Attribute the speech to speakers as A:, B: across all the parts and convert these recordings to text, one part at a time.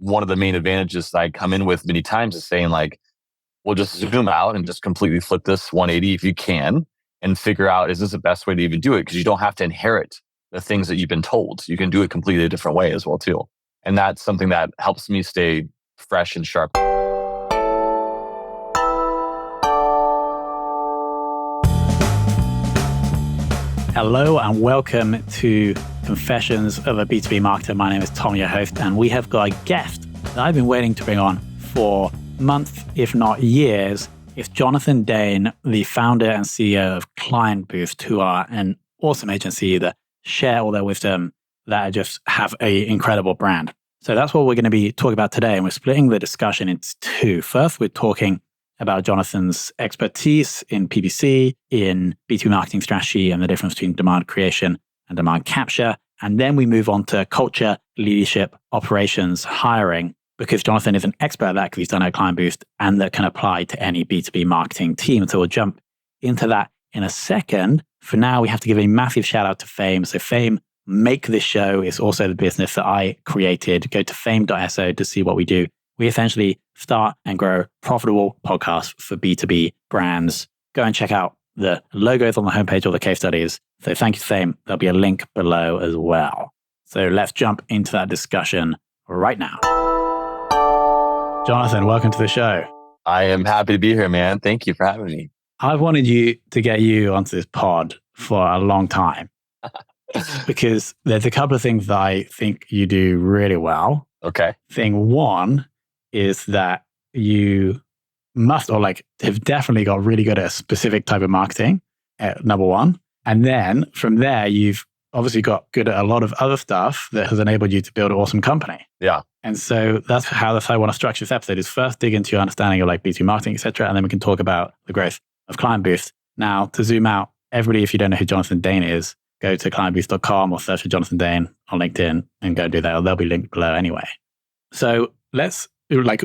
A: one of the main advantages that I come in with many times is saying like, we'll just zoom out and just completely flip this 180 if you can and figure out, is this the best way to even do it? Because you don't have to inherit the things that you've been told. You can do it completely a different way as well too. And that's something that helps me stay fresh and sharp.
B: Hello and welcome to Confessions of a B2B Marketer. My name is Tom, your host, and we have got a guest that I've been waiting to bring on for months, if not years. It's Jonathan Dane, the founder and CEO of KlientBoost, who are an awesome agency that share all their wisdom, that just have an incredible brand. So that's what we're going to be talking about today. And we're splitting the discussion into two. First, we're talking about Jonathan's expertise in PPC, in B2B marketing strategy, and the difference between demand creation and demand capture. And then we move on to culture, leadership, operations, hiring, because Jonathan is an expert at that because he's done at KlientBoost and that can apply to any B2B marketing team. So we'll jump into that in a second. For now, we have to give a massive shout out to Fame. So Fame make this show is also the business that I created. Go to fame.so to see what we do. We essentially start and grow profitable podcasts for B2B brands. Go and check out the logos on the homepage or the case studies. So thank you, Fame. There'll be a link below as well. So let's jump into that discussion right now. Jonathan, welcome to the show.
A: I am happy to be here, man. Thank you for having me.
B: I've wanted to get you onto this pod for a long time because there's a couple of things that I think you do really well.
A: Okay.
B: Thing one is that you must, or like have definitely got really good at a specific type of marketing, number one. And then from there, you've obviously got good at a lot of other stuff that has enabled you to build an awesome company.
A: Yeah.
B: And so that's how I want to structure this episode, is first dig into your understanding of like B2B marketing, et cetera. And then we can talk about the growth of KlientBoost. Now, to zoom out, everybody, if you don't know who Jonathan Dane is, go to klientboost.com or search for Jonathan Dane on LinkedIn and go do that. Or they'll be linked below anyway. So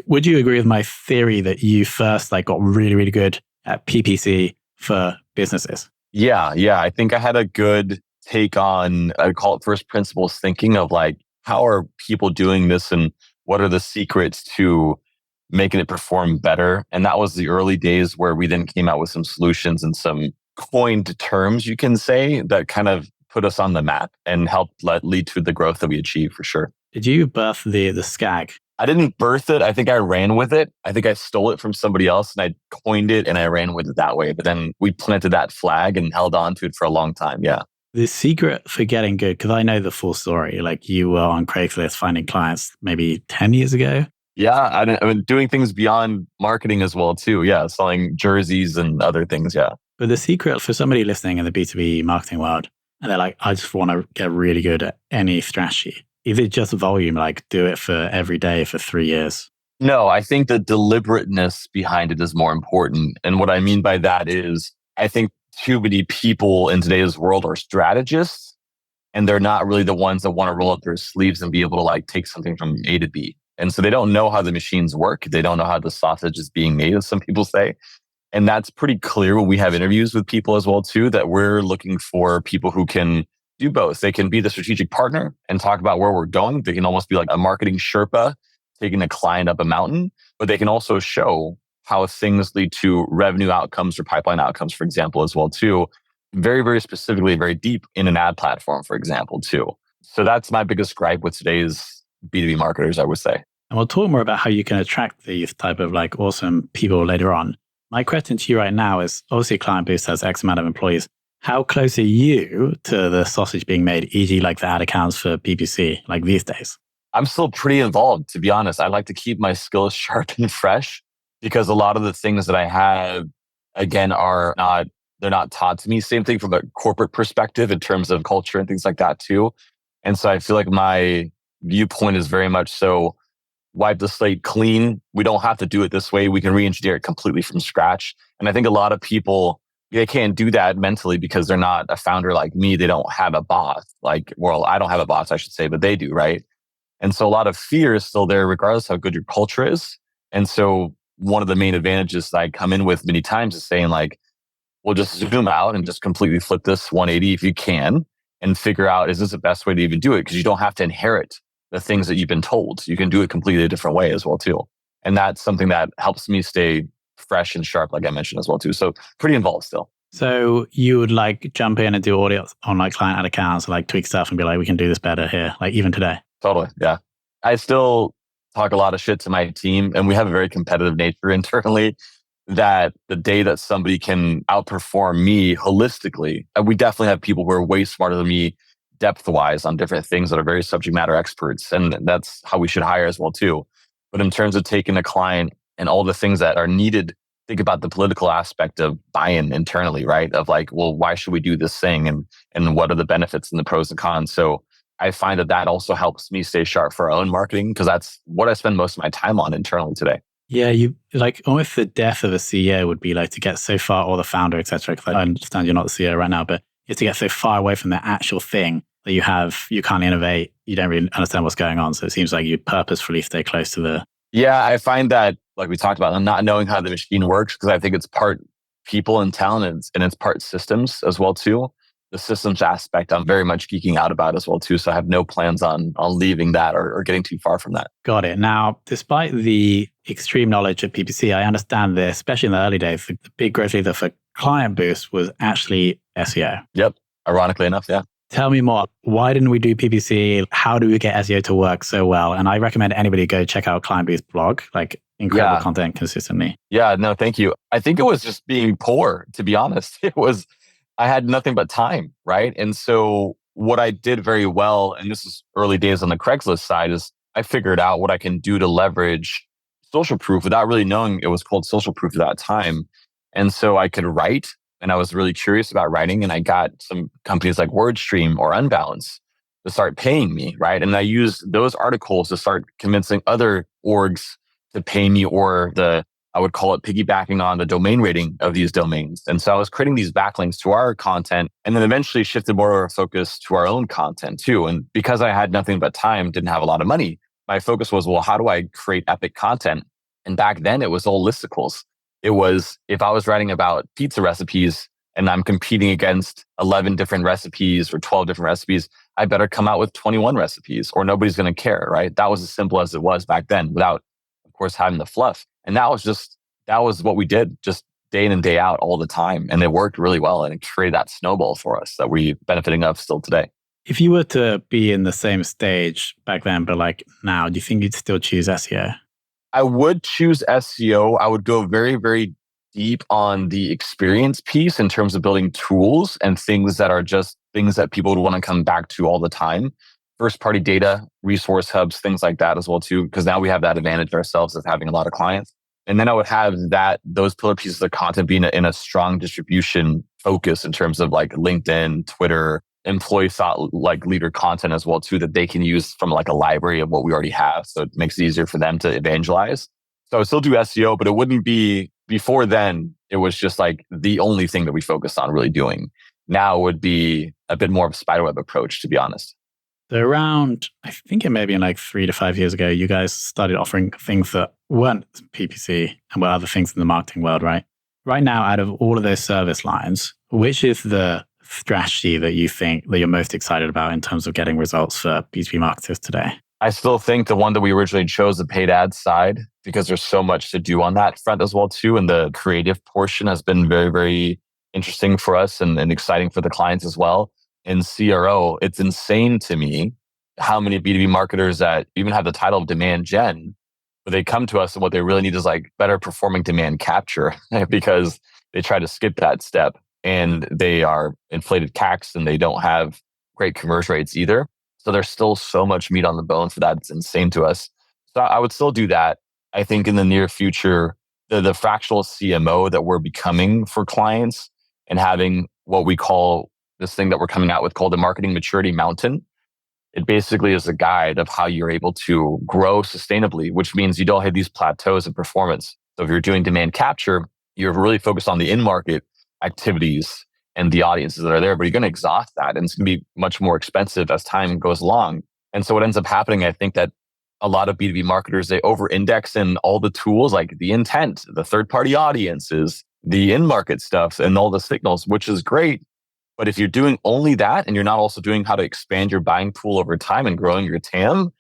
B: would you agree with my theory that you first got really, really good at PPC for businesses?
A: Yeah. I think I had a good take on, I would call it first principles thinking of like, how are people doing this and what are the secrets to making it perform better? And that was the early days where we then came out with some solutions and some coined terms, you can say, that kind of put us on the map and helped lead to the growth that we achieved for sure.
B: Did you birth the SCAG?
A: I didn't birth it. I think I ran with it. I think I stole it from somebody else and I coined it and I ran with it that way. But then we planted that flag and held on to it for a long time. Yeah.
B: The secret for getting good, because I know the full story, like you were on Craigslist finding clients maybe 10 years ago.
A: Yeah. I've been doing things beyond marketing as well too. Yeah. Selling jerseys and other things. Yeah.
B: But the secret for somebody listening in the B2B marketing world, and they're like, I just want to get really good at any strategy. Is it just volume, like do it for every day for 3 years?
A: No, I think the deliberateness behind it is more important. And what I mean by that is, I think too many people in today's world are strategists, and they're not really the ones that want to roll up their sleeves and be able to like take something from A to B. And so they don't know how the machines work. They don't know how the sausage is being made, as some people say. And that's pretty clear when we have interviews with people as well too, that we're looking for people who can do both. They can be the strategic partner and talk about where we're going. They can almost be like a marketing Sherpa taking a client up a mountain, but they can also show how things lead to revenue outcomes or pipeline outcomes, for example, as well too. Very, very specifically, very deep in an ad platform, for example, too. So that's my biggest gripe with today's B2B marketers, I would say.
B: And we'll talk more about how you can attract these type of like awesome people later on. My question to you right now is, obviously KlientBoost has X amount of employees. How close are you to the sausage being made, e.g. like the ad accounts for PPC, like these days?
A: I'm still pretty involved, to be honest. I like to keep my skills sharp and fresh because a lot of the things that I have, again, they're not taught to me. Same thing from a corporate perspective in terms of culture and things like that too. And so I feel like my viewpoint is very much so wipe the slate clean. We don't have to do it this way. We can re-engineer it completely from scratch. And I think a lot of people, they can't do that mentally because they're not a founder like me. They don't have a boss. I don't have a boss, I should say, but they do, right? And so a lot of fear is still there, regardless how good your culture is. And so one of the main advantages that I come in with many times is saying like, we'll just zoom out and just completely flip this 180 if you can and figure out, is this the best way to even do it? Because you don't have to inherit the things that you've been told. You can do it completely a different way as well too. And that's something that helps me stay fresh and sharp, like I mentioned as well too. So pretty involved still.
B: So you would like jump in and do audits on like client ad accounts, like tweak stuff and be like, we can do this better here, like even today.
A: Totally. Yeah. I still talk a lot of shit to my team, and we have a very competitive nature internally that the day that somebody can outperform me holistically, and we definitely have people who are way smarter than me depth wise on different things that are very subject matter experts. And that's how we should hire as well too. But in terms of taking a client and all the things that are needed, think about the political aspect of buy-in internally, right? Of like, well, why should we do this thing? And what are the benefits and the pros and cons? So I find that also helps me stay sharp for our own marketing, because that's what I spend most of my time on internally today.
B: Yeah, you like almost the death of a CEO would be like to get so far, or the founder, etc. Because I understand you're not the CEO right now, but you have to get so far away from the actual thing that you can't innovate, you don't really understand what's going on. So it seems like you purposefully stay close to the.
A: Yeah, I find that, like we talked about, not knowing how the machine works, because I think it's part people and talent, and it's part systems as well too. The systems aspect, I'm very much geeking out about as well too. So I have no plans on leaving that or getting too far from that.
B: Got it. Now, despite the extreme knowledge of PPC, I understand that, especially in the early days, the big growth leader for KlientBoost was actually SEO.
A: Yep. Ironically enough, yeah.
B: Tell me more. Why didn't we do PPC? How do we get SEO to work so well? And I recommend anybody go check out KlientBoost blog, like incredible content consistently.
A: Yeah, no, thank you. I think it was just being poor, to be honest. I had nothing but time, right? And so what I did very well, and this is early days on the Craigslist side, is I figured out what I can do to leverage social proof without really knowing it was called social proof at that time. And so I could write, and I was really curious about writing, and I got some companies like WordStream or Unbalance to start paying me, right? And I used those articles to start convincing other orgs to pay me, or I would call it piggybacking on the domain rating of these domains. And so I was creating these backlinks to our content, and then eventually shifted more of our focus to our own content too. And because I had nothing but time, didn't have a lot of money, my focus was, well, how do I create epic content? And back then it was all listicles. It was, if I was writing about pizza recipes and I'm competing against 11 different recipes or 12 different recipes, I better come out with 21 recipes or nobody's going to care, right? That was as simple as it was back then, without, of course, having the fluff. And that was what we did just day in and day out all the time. And it worked really well, and it created that snowball for us that we're benefiting of still today.
B: If you were to be in the same stage back then, but like now, do you think you'd still choose SEO?
A: I would choose SEO. I would go very, very deep on the experience piece in terms of building tools and things that are just things that people would want to come back to all the time. First party data, resource hubs, things like that as well too, because now we have that advantage ourselves of having a lot of clients. And then I would have those pillar pieces of content being in a strong distribution focus in terms of like LinkedIn, Twitter, employee thought like leader content as well too, that they can use from like a library of what we already have. So it makes it easier for them to evangelize. So I would still do SEO, but it wouldn't be, before then, it was just like the only thing that we focused on really doing. Now it would be a bit more of a spiderweb approach, to be honest.
B: So around, I think it may be in like 3 to 5 years ago, you guys started offering things that weren't PPC and were other things in the marketing world, right? Right now, out of all of those service lines, which is the strategy that you think that you're most excited about in terms of getting results for B2B marketers today?
A: I still think the one that we originally chose, the paid ads side, because there's so much to do on that front as well too. And the creative portion has been very, very interesting for us and exciting for the clients as well. In CRO, it's insane to me how many B2B marketers that even have the title of demand gen, but they come to us and what they really need is like better performing demand capture because they try to skip that step and they are inflated CACs and they don't have great conversion rates either. So there's still so much meat on the bone for that. It's insane to us. So I would still do that. I think in the near future, the fractional CMO that we're becoming for clients and having what we call this thing that we're coming out with called the Marketing Maturity Mountain. It basically is a guide of how you're able to grow sustainably, which means you don't have these plateaus of performance. So if you're doing demand capture, you're really focused on the in-market activities and the audiences that are there, but you're going to exhaust that and it's going to be much more expensive as time goes along. And so what ends up happening, I think that a lot of B2B marketers, they over-index in all the tools like the intent, the third-party audiences, the in-market stuff and all the signals, which is great. But if you're doing only that and you're not also doing how to expand your buying pool over time and growing your TAM,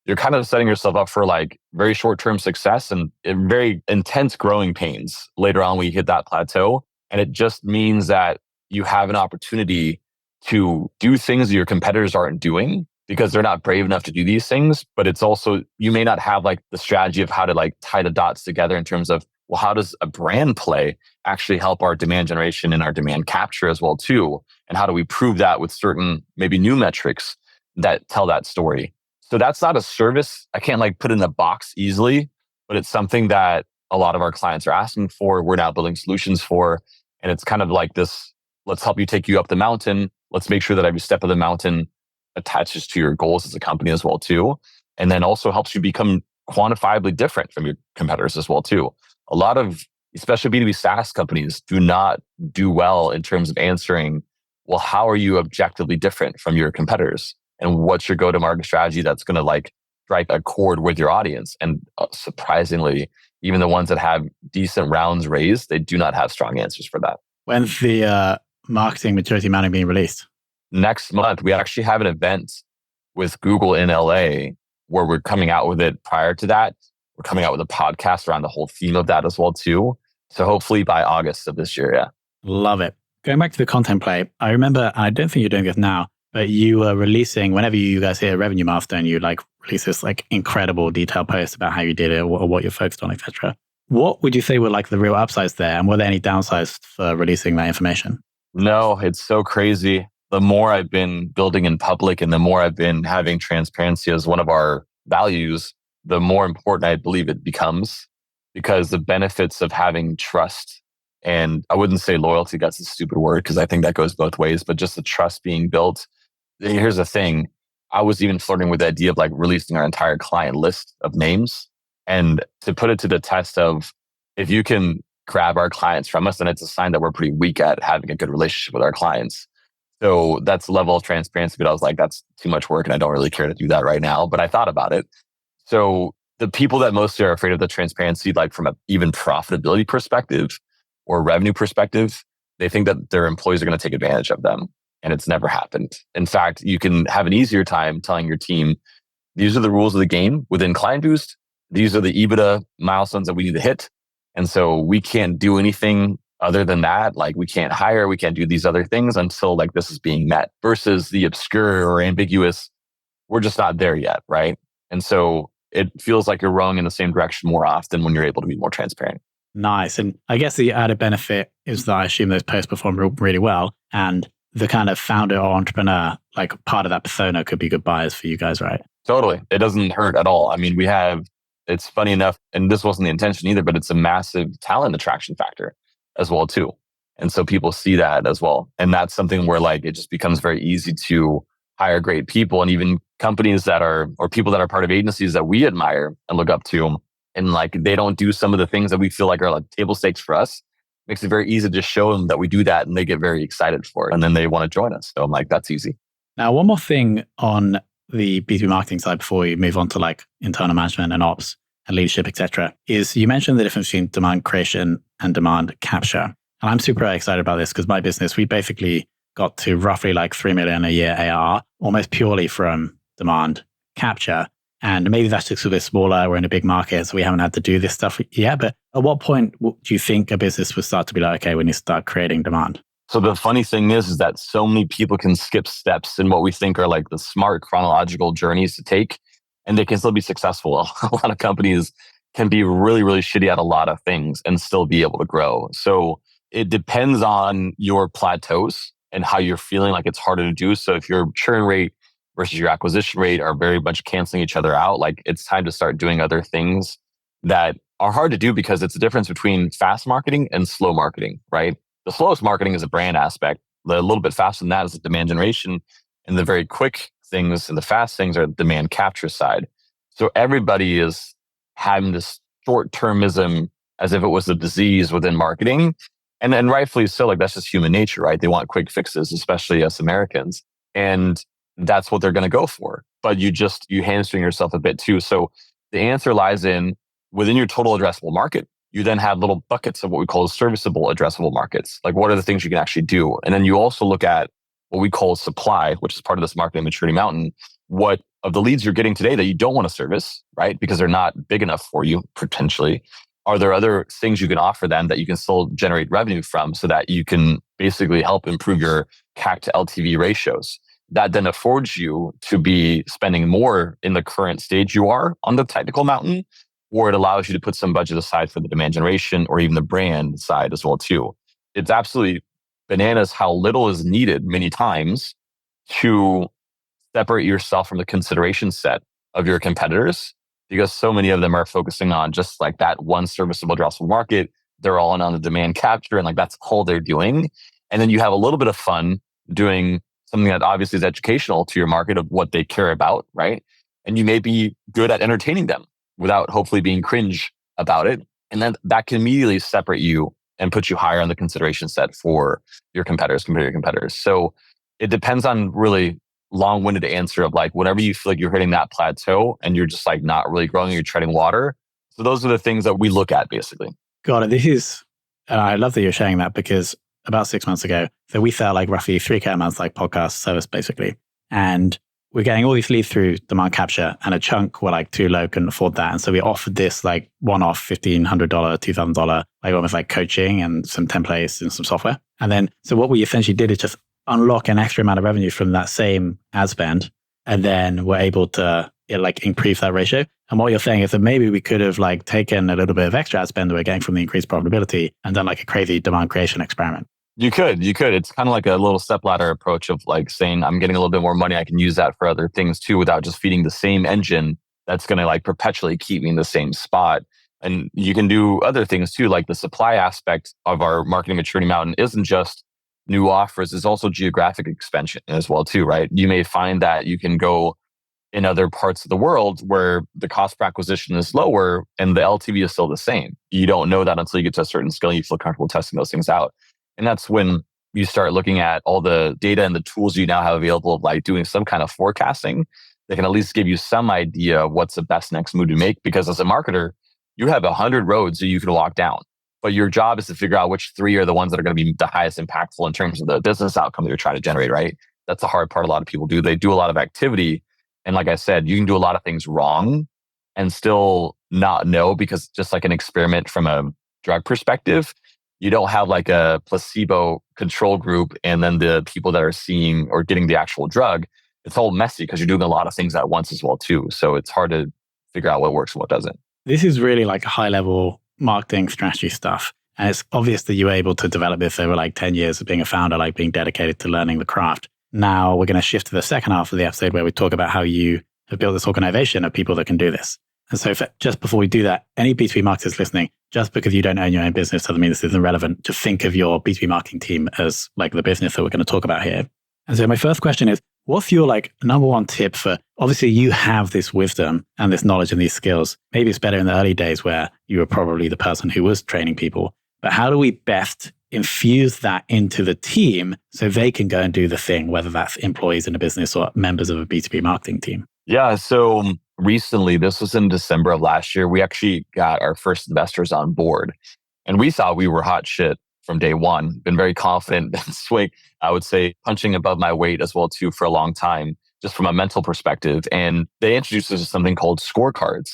A: you're kind of setting yourself up for like very short-term success and very intense growing pains later on when you hit that plateau. And it just means that you have an opportunity to do things that your competitors aren't doing because they're not brave enough to do these things. But it's also, you may not have like the strategy of how to like tie the dots together in terms of, well, how does a brand play actually help our demand generation and our demand capture as well too? And how do we prove that with certain maybe new metrics that tell that story? So that's not a service I can't like put in a box easily, but it's something that a lot of our clients are asking for. We're now building solutions for, and it's kind of like this, let's help you take you up the mountain. Let's make sure that every step of the mountain attaches to your goals as a company as well too. And then also helps you become quantifiably different from your competitors as well too. A lot of, especially B2B SaaS companies, do not do well in terms of answering, well, how are you objectively different from your competitors? And what's your go-to-market strategy that's going to like strike a chord with your audience? And surprisingly, even the ones that have decent rounds raised, they do not have strong answers for that.
B: When's the marketing maturity manual being released?
A: Next month, we actually have an event with Google in LA where we're coming out with it. Prior to that, we're coming out with a podcast around the whole theme of that as well too. So hopefully by August of this year, yeah.
B: Love it. Going back to the content play, I remember, I don't think you're doing this now, but you were releasing, whenever you guys hit a revenue milestone, you like release this like incredible detailed post about how you did it or what you're focused on, etc. What would you say were like the real upsides there? And were there any downsides for releasing that information?
A: No, it's so crazy. The more I've been building in public and the more I've been having transparency as one of our values, the more important I believe it becomes, because the benefits of having trust, and I wouldn't say loyalty, that's a stupid word because I think that goes both ways, but just the trust being built. Here's the thing. I was even flirting with the idea of like releasing our entire client list of names, and to put it to the test of, if you can grab our clients from us, then it's a sign that we're pretty weak at having a good relationship with our clients. So that's the level of transparency. But I was like, that's too much work and I don't really care to do that right now. But I thought about it. So the people that mostly are afraid of the transparency, like from a even profitability perspective or revenue perspective, they think that their employees are going to take advantage of them. And it's never happened. In fact, you can have an easier time telling your team, these are the rules of the game within KlientBoost. These are the EBITDA milestones that we need to hit. And so we can't do anything other than that. Like we can't hire, we can't do these other things until like this is being met, versus the obscure or ambiguous, we're just not there yet, right? And so it feels like you're rowing in the same direction more often when you're able to be more transparent.
B: Nice. And I guess the added benefit is that I assume those posts perform really well. And the kind of founder or entrepreneur, like part of that persona could be good buyers for you guys, right?
A: Totally. It doesn't hurt at all. I mean, it's funny enough, and this wasn't the intention either, but it's a massive talent attraction factor as well too. And so people see that as well. And that's something where like it just becomes very easy to hire great people, and even companies that are, or people that are part of agencies that we admire and look up to. And like they don't do some of the things that we feel like are like table stakes for us. Makes it very easy to show them that we do that, and they get very excited for it. And then they want to join us. So I'm like, that's easy.
B: Now, one more thing on the B2B marketing side before we move on to like internal management and ops and leadership, etc., is you mentioned the difference between demand creation and demand capture. And I'm super excited about this because my business, we basically got to roughly like 3 million a year ARR, almost purely from demand capture. And maybe that's just a bit smaller. We're in a big market, so we haven't had to do this stuff yet. But at what point do you think a business would start to be like, okay, we need to start creating demand?
A: So the funny thing is that so many people can skip steps in what we think are like the smart chronological journeys to take, and they can still be successful. A lot of companies can be really, really shitty at a lot of things and still be able to grow. So it depends on your plateaus and how you're feeling like it's harder to do. So if your churn rate versus your acquisition rate are very much canceling each other out, like it's time to start doing other things that are hard to do, because it's the difference between fast marketing and slow marketing, right? The slowest marketing is a brand aspect. The little bit faster than that is the demand generation. And the very quick things and the fast things are the demand capture side. So everybody is having this short-termism as if it was a disease within marketing. And rightfully so, like that's just human nature, right? They want quick fixes, especially us Americans. And that's what they're going to go for. But you hamstring yourself a bit too. So the answer lies in within your total addressable market. You then have little buckets of what we call serviceable addressable markets. Like what are the things you can actually do? And then you also look at what we call supply, which is part of this marketing maturity mountain. What of the leads you're getting today that you don't want to service, right? Because they're not big enough for you potentially. Are there other things you can offer them that you can still generate revenue from so that you can basically help improve your CAC to LTV ratios? That then affords you to be spending more in the current stage you are on the technical mountain, or it allows you to put some budget aside for the demand generation or even the brand side as well too. It's absolutely bananas how little is needed many times to separate yourself from the consideration set of your competitors, because so many of them are focusing on just like that one serviceable addressable market. They're all in on the demand capture and like that's all they're doing. And then you have a little bit of fun doing something that obviously is educational to your market of what they care about, right? And you may be good at entertaining them without hopefully being cringe about it. And then that can immediately separate you and put you higher on the consideration set for your competitors compared to your competitors. So it depends on really long-winded answer of like, whenever you feel like you're hitting that plateau and you're just like not really growing, you're treading water. So those are the things that we look at basically.
B: Got it. And I love that you're sharing that because about 6 months ago, so we sell like roughly 3K a month, like podcast service basically. And we're getting all these leads through demand capture and a chunk were like too low, couldn't afford that. And so we offered this like one-off $1,500, $2,000, like almost like coaching and some templates and some software. And then, so what we essentially did is just unlock an extra amount of revenue from that same ad spend. And then we're able to like increase that ratio. And what you're saying is that maybe we could have like taken a little bit of extra ad spend that we're getting from the increased profitability and done like a crazy demand creation experiment.
A: You could. It's kind of like a little stepladder approach of like saying, I'm getting a little bit more money. I can use that for other things too, without just feeding the same engine that's going to like perpetually keep me in the same spot. And you can do other things too, like the supply aspect of our marketing maturity mountain isn't just new offers, it's also geographic expansion as well too, right? You may find that you can go in other parts of the world where the cost per acquisition is lower and the LTV is still the same. You don't know that until you get to a certain scale, you feel comfortable testing those things out. And that's when you start looking at all the data and the tools you now have available of like doing some kind of forecasting that can at least give you some idea of what's the best next move to make. Because as a marketer, you have 100 roads that you can walk down. But your job is to figure out which 3 are the ones that are going to be the highest impactful in terms of the business outcome that you're trying to generate, right? That's the hard part a lot of people do. They do a lot of activity. And like I said, you can do a lot of things wrong and still not know, because just like an experiment from a drug perspective, you don't have like a placebo control group and then the people that are seeing or getting the actual drug. It's all messy because you're doing a lot of things at once as well too. So it's hard to figure out what works and what doesn't.
B: This is really like high level marketing strategy stuff. And it's obvious that you were able to develop this over like 10 years of being a founder, like being dedicated to learning the craft. Now we're going to shift to the second half of the episode where we talk about how you have built this organization of people that can do this. And so just before we do that, any B2B marketers listening, just because you don't own your own business doesn't mean this isn't relevant. Just think of your B2B marketing team as like the business that we're going to talk about here. And so my first question is, what's your like number one tip for, obviously you have this wisdom and this knowledge and these skills. Maybe it's better in the early days where you were probably the person who was training people, but how do we best infuse that into the team so they can go and do the thing, whether that's employees in a business or members of a B2B marketing team?
A: Yeah. So recently, this was in December of last year, we actually got our first investors on board and we thought we were hot shit from day one. Been very confident, swing, I would say punching above my weight as well too for a long time, just from a mental perspective. And they introduced us to something called scorecards.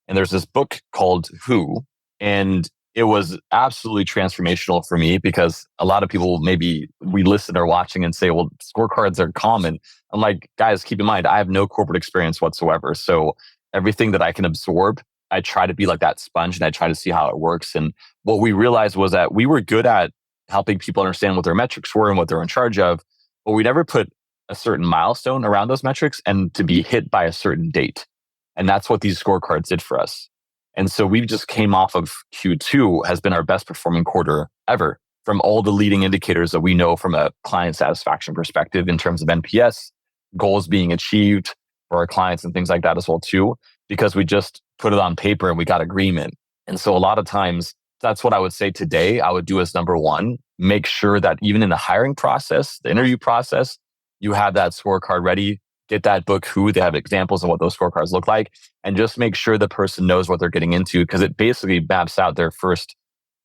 A: And there's this book called Who, and it was absolutely transformational for me because a lot of people maybe we listen or watching and say, well, scorecards are common. I'm like, guys, keep in mind, I have no corporate experience whatsoever. So everything that I can absorb, I try to be like that sponge and I try to see how it works. And what we realized was that we were good at helping people understand what their metrics were and what they're in charge of, but we never put a certain milestone around those metrics and to be hit by a certain date. And that's what these scorecards did for us. And so we just came off of Q2 has been our best performing quarter ever from all the leading indicators that we know from a client satisfaction perspective in terms of NPS, goals being achieved for our clients and things like that as well too, because we just put it on paper and we got agreement. And so a lot of times that's what I would say today. I would do as number one, make sure that even in the hiring process, the interview process, you have that scorecard ready. Get that book Who, they have examples of what those scorecards look like, and just make sure the person knows what they're getting into because it basically maps out their first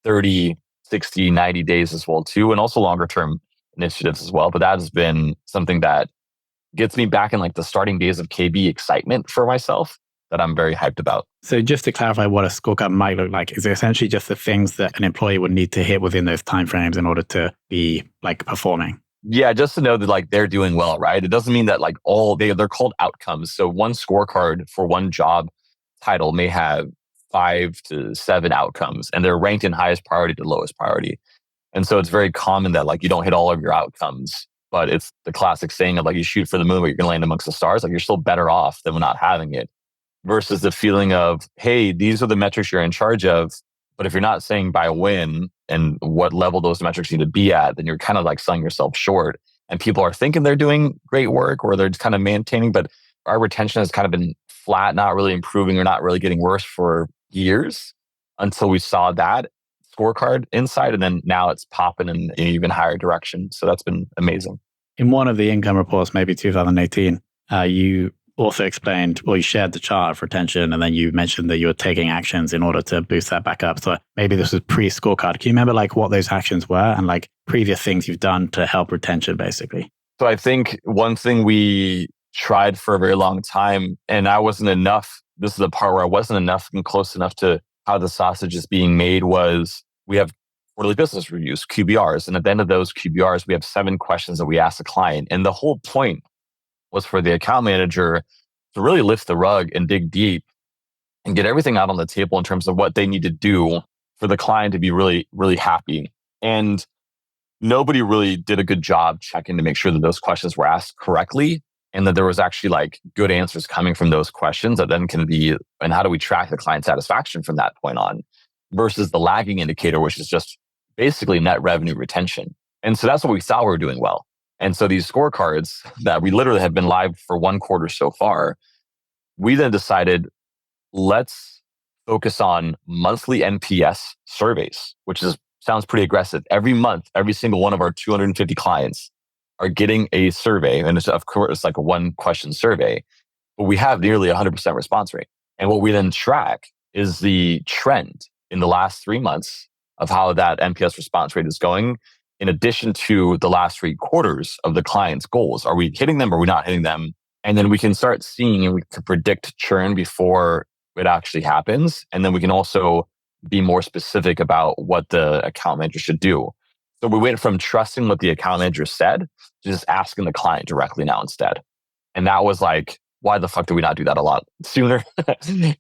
A: 30, 60, 90 days as well too, and also longer term initiatives as well. But that has been something that gets me back in like the starting days of KB excitement for myself that I'm very hyped about.
B: So just to clarify what a scorecard might look like, is it essentially just the things that an employee would need to hit within those timeframes in order to be like performing?
A: Yeah, just to know that like they're doing well, right? It doesn't mean that like they're called outcomes. So one scorecard for one job title may have 5 to 7 outcomes, and they're ranked in highest priority to lowest priority. And so it's very common that like you don't hit all of your outcomes, but it's the classic saying of like you shoot for the moon, but you're going to land amongst the stars. Like you're still better off than not having it, versus the feeling of, hey, these are the metrics you're in charge of. But if you're not saying by when and what level those metrics need to be at, then you're kind of like selling yourself short. And people are thinking they're doing great work or they're kind of maintaining, but our retention has kind of been flat, not really improving or not really getting worse for years until we saw that scorecard insight. And then now it's popping in an even higher direction. So that's been amazing.
B: In one of the income reports, maybe 2018, you also explained, well, you shared the chart of retention, and then you mentioned that you were taking actions in order to boost that back up. So maybe this was pre-scorecard. Can you remember like what those actions were and like previous things you've done to help retention, basically?
A: So I think one thing we tried for a very long time, and I wasn't enough, this is the part where I wasn't enough and close enough to how the sausage is being made, was we have quarterly business reviews, QBRs. And at the end of those QBRs, we have 7 questions that we ask the client. And the whole point was for the account manager to really lift the rug and dig deep and get everything out on the table in terms of what they need to do for the client to be really, really happy. And nobody really did a good job checking to make sure that those questions were asked correctly and that there was actually like good answers coming from those questions that then can be, and how do we track the client satisfaction from that point on versus the lagging indicator, which is just basically net revenue retention. And so that's what we thought we were doing well. And so these scorecards that we literally have been live for 1 quarter so far, we then decided, let's focus on monthly NPS surveys, which sounds pretty aggressive. Every month, every single one of our 250 clients are getting a survey. And it's, of course, like a 1-question survey, but we have nearly 100% response rate. And what we then track is the trend in the last 3 months of how that NPS response rate is going, in addition to the last 3 quarters of the client's goals. Are we hitting them or are we not hitting them? And then we can start seeing and we can predict churn before it actually happens. And then we can also be more specific about what the account manager should do. So we went from trusting what the account manager said to just asking the client directly now instead. And that was like, why the fuck did we not do that a lot sooner?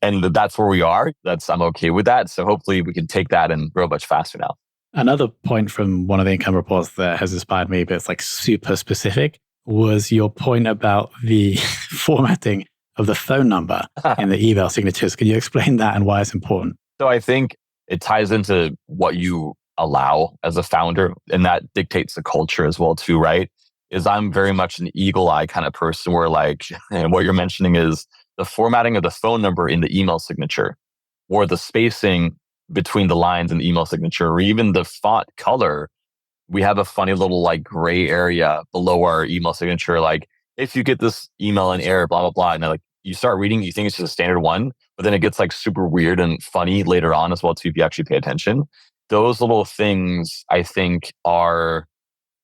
A: And that's where we are. I'm okay with that. So hopefully we can take that and grow much faster now.
B: Another point from one of the income reports that has inspired me, but it's like super specific, was your point about the formatting of the phone number in the email signatures. Can you explain that and why it's important?
A: So I think it ties into what you allow as a founder, and that dictates the culture as well too, right? Is I'm very much an eagle eye kind of person where like, and what you're mentioning is the formatting of the phone number in the email signature or the spacing between the lines in the email signature, or even the font color. We have a funny little like gray area below our email signature. Like if you get this email in error, blah, blah, blah. And like you start reading, you think it's just a standard one, but then it gets like super weird and funny later on as well too, if you actually pay attention. Those little things I think are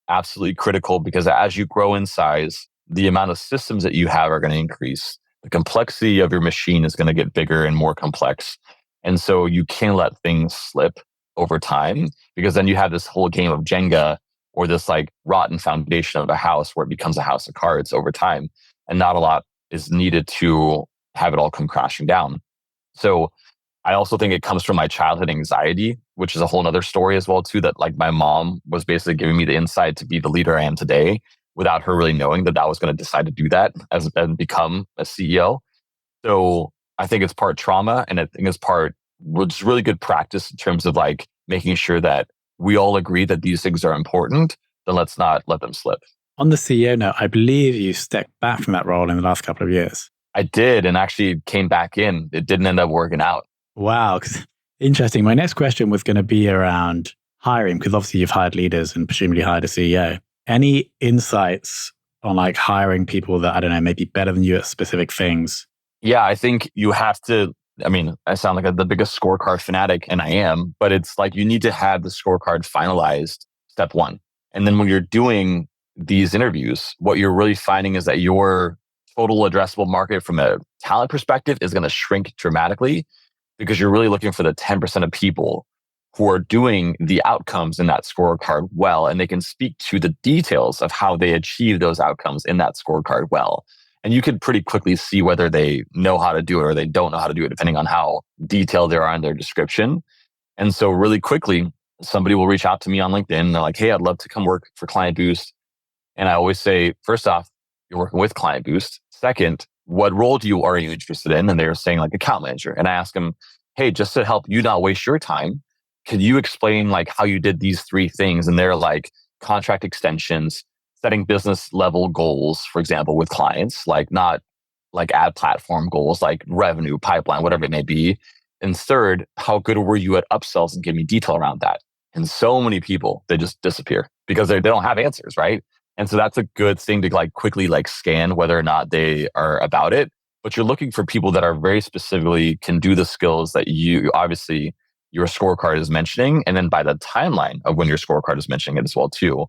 A: absolutely critical because as you grow in size, the amount of systems that you have are going to increase. The complexity of your machine is going to get bigger and more complex. And so you can't let things slip over time because then you have this whole game of Jenga or this like rotten foundation of a house where it becomes a house of cards over time. And not a lot is needed to have it all come crashing down. So I also think it comes from my childhood anxiety, which is a whole other story as well too, that like my mom was basically giving me the insight to be the leader I am today without her really knowing that I was going to decide to do that and become a CEO. So I think it's part trauma and I think it's part just really good practice in terms of like making sure that we all agree that these things are important, then let's not let them slip.
B: On the CEO note, I believe you stepped back from that role in the last couple of years.
A: I did and actually came back in. It didn't end up working out.
B: Wow. Interesting. My next question was going to be around hiring, because obviously you've hired leaders and presumably hired a CEO. Any insights on like hiring people that, I don't know, maybe better than you at specific things?
A: Yeah, I think you have to, I mean, I sound like the biggest scorecard fanatic, and I am, but it's like you need to have the scorecard finalized, step one. And then when you're doing these interviews, what you're really finding is that your total addressable market from a talent perspective is going to shrink dramatically because you're really looking for the 10% of people who are doing the outcomes in that scorecard well, and they can speak to the details of how they achieve those outcomes in that scorecard well. And you could pretty quickly see whether they know how to do it or they don't know how to do it, depending on how detailed they are in their description. And so really quickly, somebody will reach out to me on LinkedIn. And they're like, hey, I'd love to come work for KlientBoost. And I always say, first off, you're working with KlientBoost. Second, what role are you interested in? And they're saying like account manager. And I ask them, hey, just to help you not waste your time, can you explain like how you did these three things? And they're like contract extensions, setting business level goals, for example, with clients, like not like ad platform goals, like revenue, pipeline, whatever it may be. And third, how good were you at upsells, and give me detail around that. And so many people, they just disappear because they don't have answers, right? And so that's a good thing to like quickly like scan whether or not they are about it. But you're looking for people that are very specifically can do the skills that you obviously your scorecard is mentioning. And then by the timeline of when your scorecard is mentioning it as well too.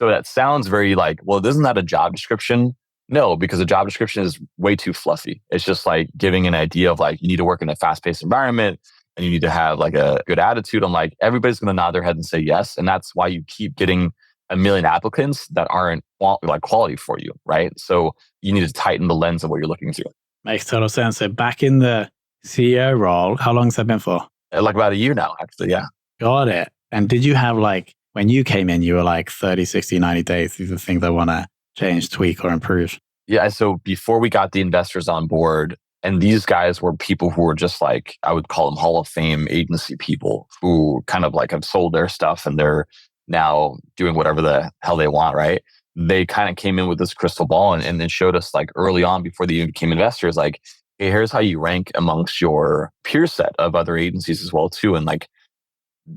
A: So that sounds very like, well, isn't that a job description? No, because a job description is way too fluffy. It's just like giving an idea of like, you need to work in a fast-paced environment and you need to have like a good attitude. I'm like, everybody's going to nod their head and say yes. And that's why you keep getting a million applicants that aren't like quality for you, right? So you need to tighten the lens of what you're looking through.
B: Makes total sense. So back in the CEO role, how long has that been for?
A: Like about a year now, actually. Yeah.
B: Got it. And did you have like, when you came in, you were like 30, 60, 90 days, these are the things I want to change, tweak, or improve?
A: Yeah. So before we got the investors on board, and these guys were people who were just like, I would call them Hall of Fame agency people who kind of like have sold their stuff and they're now doing whatever the hell they want, right? They kind of came in with this crystal ball and then showed us like early on before they even became investors, like, hey, here's how you rank amongst your peer set of other agencies as well too. And like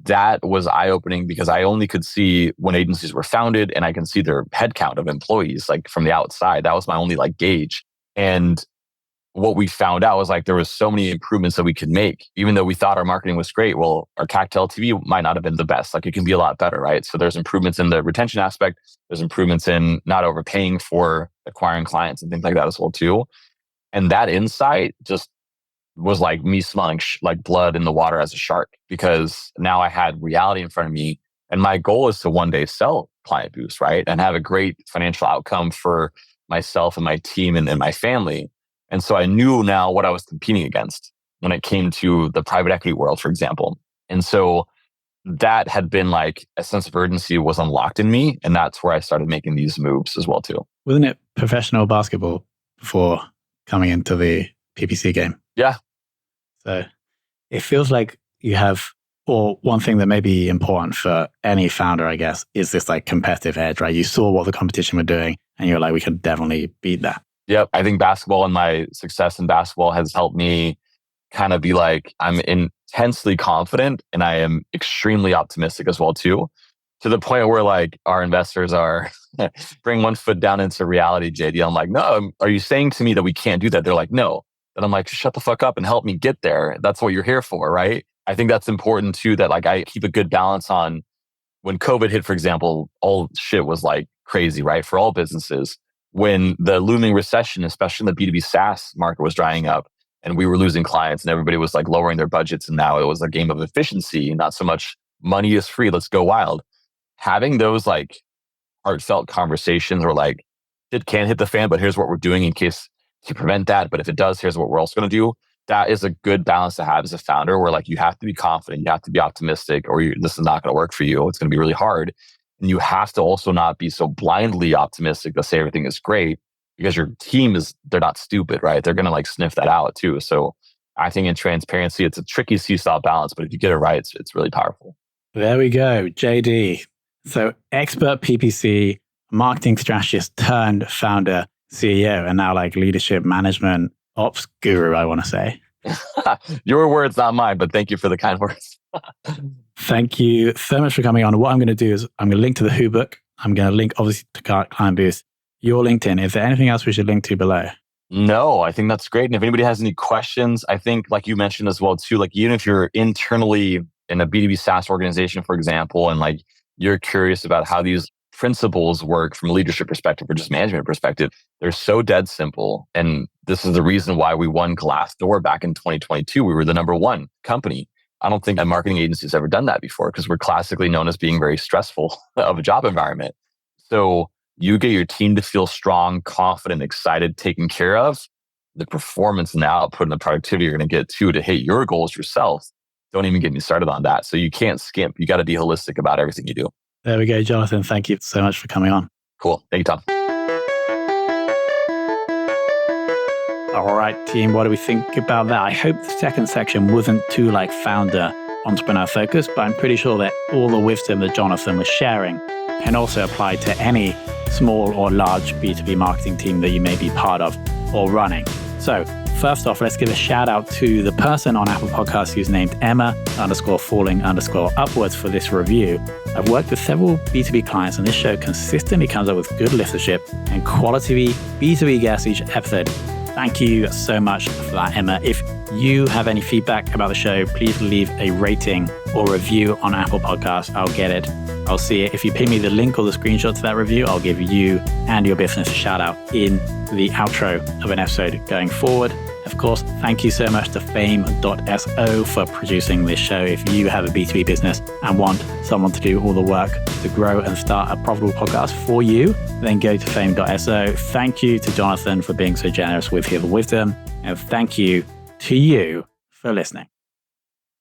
A: that was eye-opening because I only could see when agencies were founded and I can see their headcount of employees like from the outside. That was my only like gauge. And what we found out was like there was so many improvements that we could make, even though we thought our marketing was great. Well, our CAC to LTV might not have been the best. Like it can be a lot better, right? So there's improvements in the retention aspect. There's improvements in not overpaying for acquiring clients and things like that as well too. And that insight just was like me smelling like blood in the water as a shark, because now I had reality in front of me. And my goal is to one day sell KlientBoost, right? And have a great financial outcome for myself and my team and my family. And so I knew now what I was competing against when it came to the private equity world, for example. And so that had been like a sense of urgency was unlocked in me. And that's where I started making these moves as well too.
B: Wasn't it professional basketball before coming into the PPC game?
A: Yeah.
B: So it feels like you have, or one thing that may be important for any founder, I guess, is this like competitive edge, right? You saw what the competition were doing and you're like, we could definitely beat that.
A: Yep. I think basketball and my success in basketball has helped me kind of be like, I'm intensely confident and I am extremely optimistic as well too, to the point where like our investors are bring one foot down into reality, JD. I'm like, no, are you saying to me that we can't do that? They're like, no. And I'm like, shut the fuck up and help me get there. That's what you're here for, right? I think that's important too, that like I keep a good balance on when COVID hit, for example, all shit was like crazy, right? For all businesses. When the looming recession, especially in the B2B SaaS market, was drying up and we were losing clients and everybody was like lowering their budgets. And now it was a game of efficiency, not so much money is free, let's go wild. Having those like heartfelt conversations or like, it can hit the fan, but here's what we're doing in case to prevent that. But if it does, here's what we're also going to do. That is a good balance to have as a founder where like you have to be confident, you have to be optimistic, or this is not going to work for you. It's going to be really hard. And you have to also not be so blindly optimistic to say everything is great, because your team they're not stupid, right? They're going to like sniff that out too. So I think in transparency, it's a tricky seesaw balance, but if you get it right, it's really powerful.
B: There we go. JD. So expert PPC, marketing strategist turned founder, CEO, and now like leadership management ops guru, I want to say.
A: Your words, not mine, but thank you for the kind words.
B: Thank you so much for coming on. What I'm going to do is I'm going to link to the Who book. I'm going to link obviously to KlientBoost, your LinkedIn. Is there anything else we should link to below?
A: No, I think that's great. And if anybody has any questions, I think like you mentioned as well too, like even if you're internally in a B2B SaaS organization, for example, and like you're curious about how these principles work from a leadership perspective or just management perspective, they're so dead simple. And this is the reason why we won Glassdoor back in 2022. We were the number one company. I don't think a marketing agency has ever done that before because we're classically known as being very stressful of a job environment. So you get your team to feel strong, confident, excited, taken care of. The performance and the output and the productivity you're going to get to hit your goals yourself. Don't even get me started on that. So you can't skimp. You got to be holistic about everything you do.
B: There we go, Jonathan. Thank you so much for coming on.
A: Cool. Thank you, Tom.
B: All right, team, what do we think about that? I hope the second section wasn't too founder entrepreneur focused, but I'm pretty sure that all the wisdom that Jonathan was sharing can also apply to any small or large B2B marketing team that you may be part of or running. So first off, let's give a shout out to the person on Apple Podcasts who's named Emma_falling_upwards for this review. I've worked with several B2B clients, and this show consistently comes up with good listenership and quality B2B guests each episode. Thank you so much for that, Emma. If you have any feedback about the show, please leave a rating or review on Apple Podcasts. I'll get it. I'll see it. If you ping me the link or the screenshot to that review, I'll give you and your business a shout out in the outro of an episode going forward. Of course, thank you so much to fame.so for producing this show. If you have a B2B business and want someone to do all the work to grow and start a profitable podcast for you, then go to fame.so. Thank you to Jonathan for being so generous with his wisdom. And thank you to you for listening.